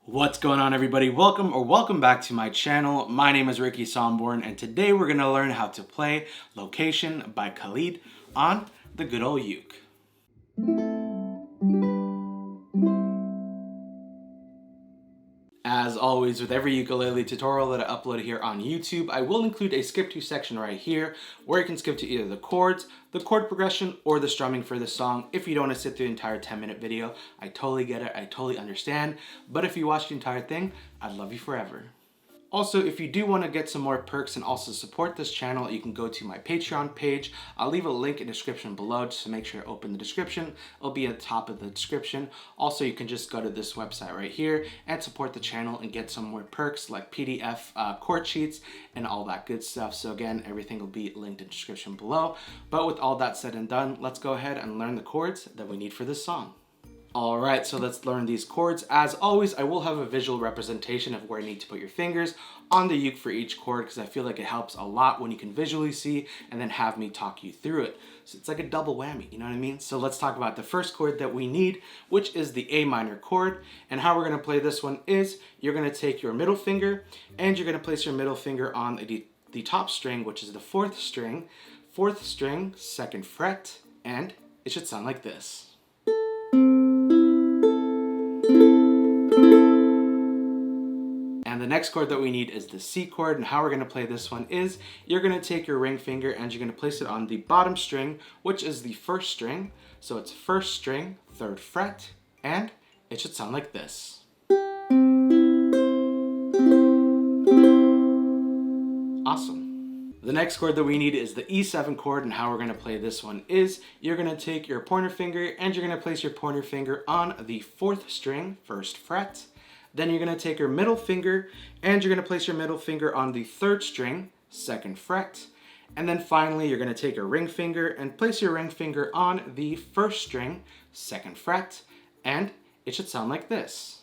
What's going on, everybody? Welcome back to my channel. My name is Ricky Somborn, and today we're going to learn how to play Location by Khalid on the good old uke. As always, with every ukulele tutorial that I upload here on YouTube, I will include a skip to section right here where you can skip to either the chords, the chord progression, or the strumming for the song. If you don't want to sit through the entire 10-minute video, I totally get it, I totally understand. But if you watch the entire thing, I'd love you forever. Also, if you do want to get some more perks and also support this channel, you can go to my Patreon page. I'll leave a link in the description below just to make sure to open the description. It'll be at the top of the description. Also, you can just go to this website right here and support the channel and get some more perks like PDF chord sheets and all that good stuff. So again, everything will be linked in the description below. But with all that said and done, let's go ahead and learn the chords that we need for this song. Alright, so let's learn these chords. As always, I will have a visual representation of where you need to put your fingers on the uke for each chord because I feel like it helps a lot when you can visually see and then have me talk you through it. So it's like a double whammy, you know what I mean? So let's talk about the first chord that we need, which is the A minor chord. And how we're going to play this one is you're going to take your middle finger and you're going to place your middle finger on the top string, which is the fourth string, second fret, and it should sound like this. And the next chord that we need is the C chord, and how we're going to play this one is you're going to take your ring finger and you're going to place it on the bottom string, which is the first string. So it's first string, third fret, and it should sound like this. Awesome. The next chord that we need is the E7 chord, and how we're going to play this one is you're going to take your pointer finger and you're going to place your pointer finger on the fourth string, first fret. Then you're going to take your middle finger and you're going to place your middle finger on the third string, second fret. And then finally, you're going to take your ring finger and place your ring finger on the first string, second fret, and it should sound like this.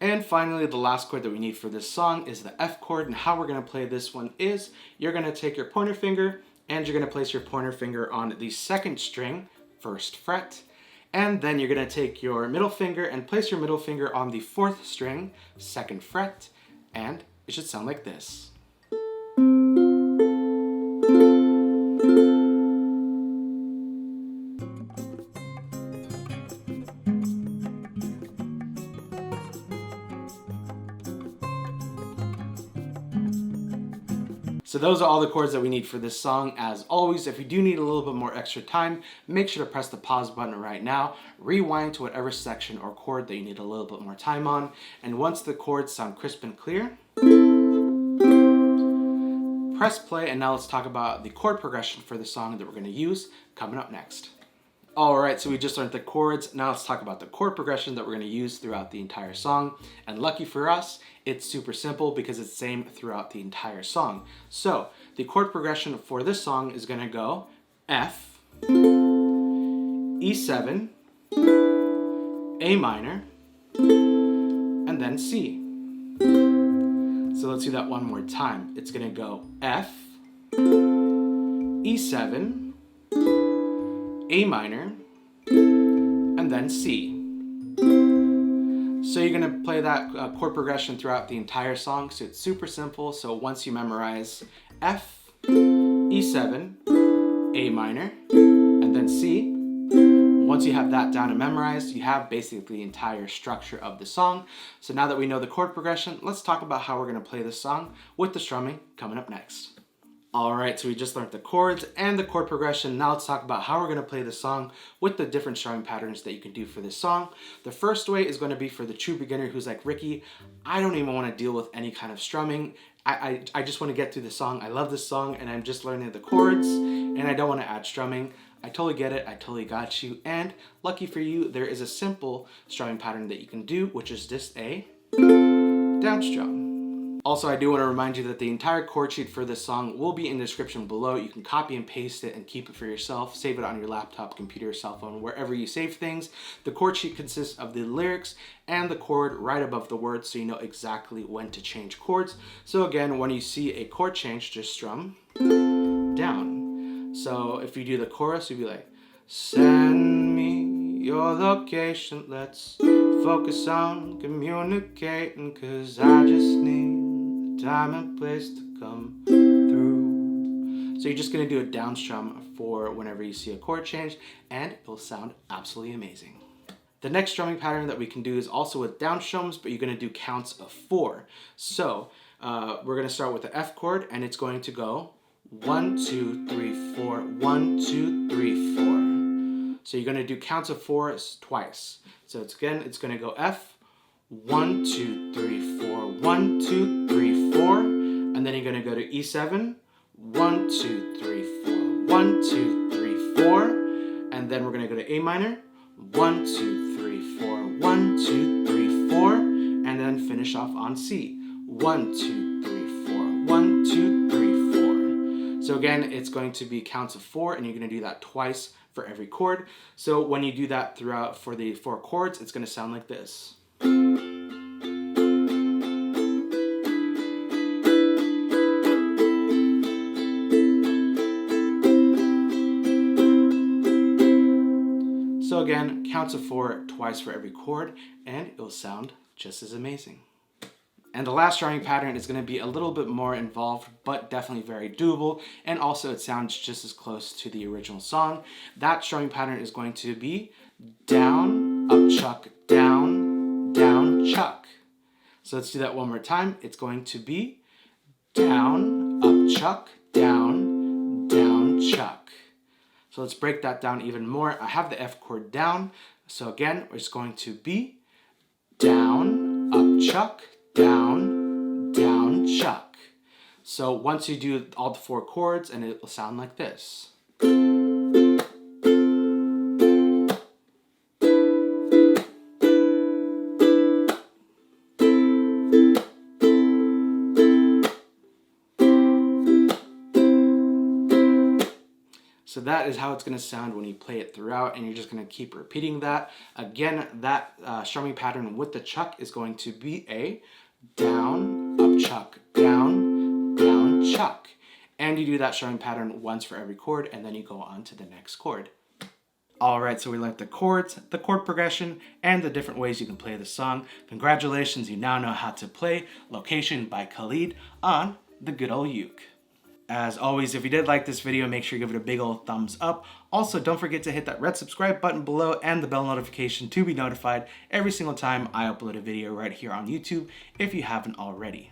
And finally, the last chord that we need for this song is the F chord, and how we're going to play this one is you're going to take your pointer finger and you're going to place your pointer finger on the second string, first fret, and then you're going to take your middle finger and place your middle finger on the fourth string, second fret, and it should sound like this. So those are all the chords that we need for this song. As always, if you do need a little bit more extra time, make sure to press the pause button right now, rewind to whatever section or chord that you need a little bit more time on, and once the chords sound crisp and clear, press play, and now let's talk about the chord progression for the song that we're going to use coming up next. Alright, so we just learned the chords. Now let's talk about the chord progression that we're going to use throughout the entire song. And lucky for us, it's super simple because it's the same throughout the entire song. So, the chord progression for this song is going to go F, E7, A minor, and then C. So let's do that one more time. It's going to go F, E7, A minor, and then C. So you're going to play that chord progression throughout the entire song, so it's super simple. So once you memorize F, E7, A minor, and then C, once you have that down and memorized, you have basically the entire structure of the song. So now that we know the chord progression, let's talk about how we're going to play this song with the strumming coming up next. Alright, so we just learned the chords and the chord progression. Now let's talk about how we're going to play the song with the different strumming patterns that you can do for this song. The first way is going to be for the true beginner who's like, Ricky, I don't even want to deal with any kind of strumming. I just want to get through the song. I love this song and I'm just learning the chords and I don't want to add strumming. I totally get it. I totally got you. And lucky for you, there is a simple strumming pattern that you can do, which is just a down strum. Also, I do want to remind you that the entire chord sheet for this song will be in the description below. You can copy and paste it and keep it for yourself. Save it on your laptop, computer, cell phone, wherever you save things. The chord sheet consists of the lyrics and the chord right above the words, so you know exactly when to change chords. So again, when you see a chord change, just strum down. So if you do the chorus, you'd be like, Send me your location, let's focus on communicating, 'cause I just need a time and place to come through. So you're just gonna do a down strum for whenever you see a chord change, and it'll sound absolutely amazing. The next strumming pattern that we can do is also with down strums, but you're gonna do counts of 4. So we're gonna start with the F chord, and it's going to go 1, 2, 3, 4, 1, 2, 3, 4. So you're gonna do counts of 4 twice. So it's gonna go F, 1, 2, 3, 4, 1, 2, 3, 4, and then you're gonna go to E7, 1, 2, 3, 4, 1, 2, 3, 4, and then we're gonna go to A minor, 1, 2, 3, 4, 1, 2, 3, 4, and then finish off on C, 1, 2, 3, 4, 1, 2, 3, 4. So again, it's going to be counts of 4, and you're gonna do that twice for every chord. So when you do that throughout for the 4 chords, it's gonna sound like this. So again, counts of 4 twice for every chord, and it'll sound just as amazing. And the last strumming pattern is going to be a little bit more involved, but definitely very doable, and also it sounds just as close to the original song. That strumming pattern is going to be down, up, chuck, down, down, chuck. So let's do that one more time. It's going to be down, up, chuck, down, down, chuck. So let's break that down even more. I have the F chord down. So again, it's going to be down, up, chuck, down, down, chuck. So once you do all the 4 chords, and it will sound like this. So that is how it's going to sound when you play it throughout, and you're just going to keep repeating that. Again, that strumming pattern with the chuck is going to be a down, up, chuck, down, down, chuck. And you do that strumming pattern once for every chord, and then you go on to the next chord. Alright, so we learned the chords, the chord progression, and the different ways you can play the song. Congratulations, you now know how to play Location by Khalid on the good old uke. As always, if you did like this video, make sure you give it a big old thumbs up. Also, don't forget to hit that red subscribe button below and the bell notification to be notified every single time I upload a video right here on YouTube if you haven't already.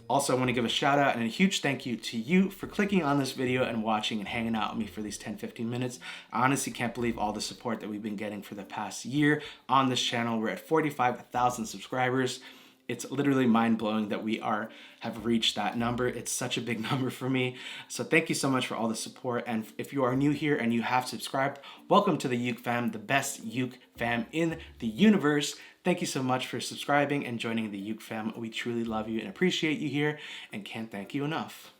Also, I want to give a shout out and a huge thank you to you for clicking on this video and watching and hanging out with me for these 10-15 minutes. I honestly can't believe all the support that we've been getting for the past year on this channel. We're at 45,000 subscribers. It's literally mind-blowing that we have reached that number. It's such a big number for me. So thank you so much for all the support. And if you are new here and you have subscribed, welcome to the Uke fam, the best uke fam in the universe. Thank you so much for subscribing and joining the Uke fam. We truly love you and appreciate you here and can't thank you enough.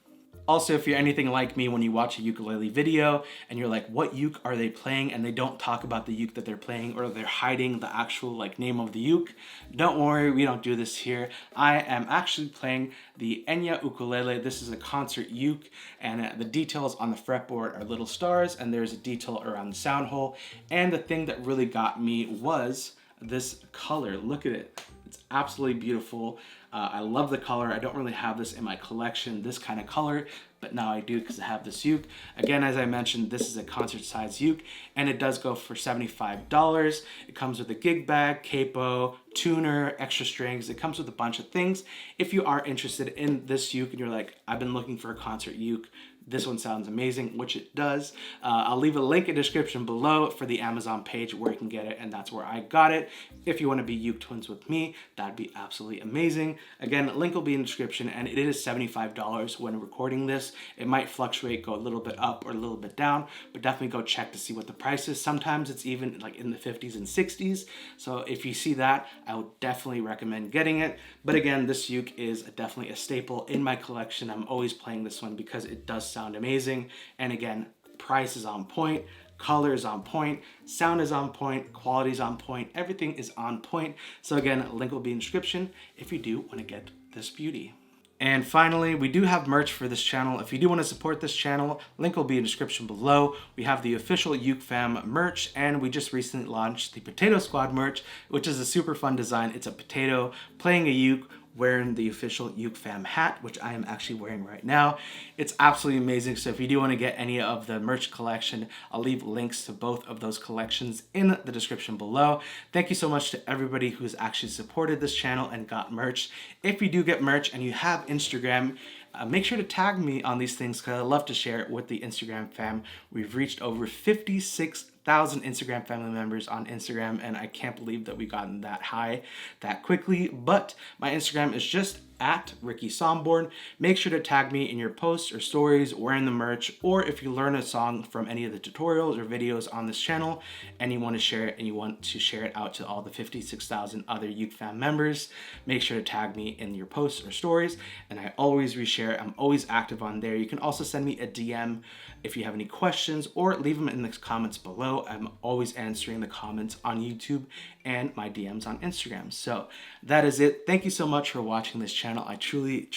Also, if you're anything like me, when you watch a ukulele video and you're like, what uke are they playing? And they don't talk about the uke that they're playing, or they're hiding the actual name of the uke. Don't worry, we don't do this here. I am actually playing the Enya ukulele. This is a concert uke, and the details on the fretboard are little stars, and there's a detail around the sound hole. And the thing that really got me was this color. Look at it. It's absolutely beautiful. I love the color. I don't really have this in my collection, this kind of color, but now I do because I have this uke. Again, as I mentioned, this is a concert size uke, and it does go for $75. It comes with a gig bag, capo, tuner, extra strings. It comes with a bunch of things. If you are interested in this uke and you're like, I've been looking for a concert uke, this one sounds amazing, which it does. I'll leave a link in the description below for the Amazon page where you can get it, and that's where I got it. If you want to be uke twins with me, that'd be absolutely amazing. Again, link will be in the description, and it is $75 when recording this. It might fluctuate, go a little bit up or a little bit down, but definitely go check to see what the price is. Sometimes it's even in the 50s and 60s. So if you see that, I would definitely recommend getting it. But again, this uke is definitely a staple in my collection. I'm always playing this one because it does sound amazing. And again, price is on point, color is on point, sound is on point, quality is on point, everything is on point. So again, link will be in the description if you do want to get this beauty. And finally, we do have merch for this channel. If you do want to support this channel, link will be in the description below. We have the official Uke Fam merch, and we just recently launched the Potato Squad merch, which is a super fun design. It's a potato playing a uke, wearing the official Uke Fam hat, which I am actually wearing right now. It's absolutely amazing. So if you do want to get any of the merch collection, I'll leave links to both of those collections in the description below. Thank you so much to everybody who's actually supported this channel and got merch. If you do get merch and you have Instagram, make sure to tag me on these things because I love to share it with the Instagram fam. We've reached over 56,000 Instagram family members on Instagram, and I can't believe that we've gotten that high that quickly. But my Instagram is just at Ricky Somborn. Make sure to tag me in your posts or stories wearing the merch, or if you learn a song from any of the tutorials or videos on this channel and you want to share it and you want to share it out to all the 56,000 other Uke Fam members, make sure to tag me in your posts or stories, and I always reshare. I'm always active on there. You can also send me a DM if you have any questions, or leave them in the comments below. I'm always answering the comments on YouTube and my DMs on Instagram. So that is it. Thank you so much for watching this channel. I truly,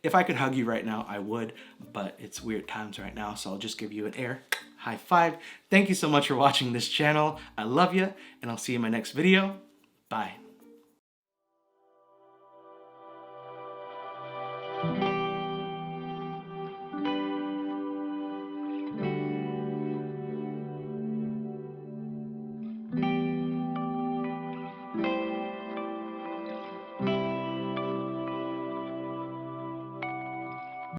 if I could hug you right now, I would, but it's weird times right now, so I'll just give you an air high five. Thank you so much for watching this channel. I love you, and I'll see you in my next video. Bye.